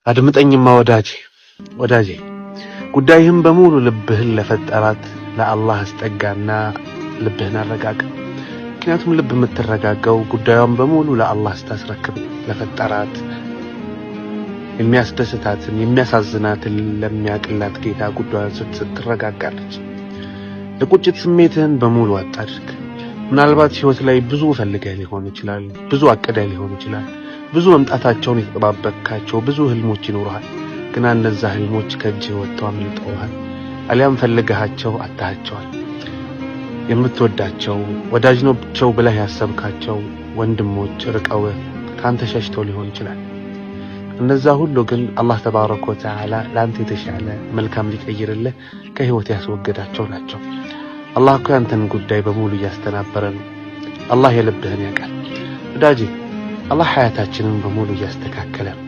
አድምጠኝማ ወዳጄ ጉዳይህን በሙሉ ልብህን ለፈጠራት ለአላህ አስጠጋና ልብህን አረጋጋ። ምክንያቱም ልብ የምትረጋጋው ጉዳዩን በሙሉ ለአላህ ስታስረክብ ለፈጠራት የሚያስደስታትን የሚያሳዝናትን ለሚያቅላት ጌታ ጉዳዩን ስትረጋጋለች። ለቁጭት ስሜትህን በሙሉ አጣድርግ። ምናልባት ህይወት ላይ ብዙ ፈልገህ ሊሆን ይችላል፣ ብዙ አቅደህ ሊሆን ይችላል፣ ብዙ መምጣታቸውን የተጠባበቅካቸው ብዙ ህልሞች ይኖርሃል። ግን እነዛ ህልሞች ከእጅህ ወጥተው አምልጠውሃል፣ አሊያም ፈልገሃቸው አጣሃቸዋል። የምትወዳቸው ወዳጅ ናቸው ብለህ ያሰብካቸው ወንድሞች ርቀው ካንተ ሸሽተው ሊሆን ይችላል። እነዛ ሁሉ ግን አላህ ተባረከ ወተዓላ ላንተ የተሻለ መልካም ሊቀይርልህ ከህይወት ያስወገዳቸው ናቸው። አላህ እኮ ያንተን ጉዳይ በሙሉ እያስተናበረ ነው። አላህ የልብህን ያውቃል ወዳጄ። አላህ ሐያታችንን በሙሉ እያስተካከለ ነው።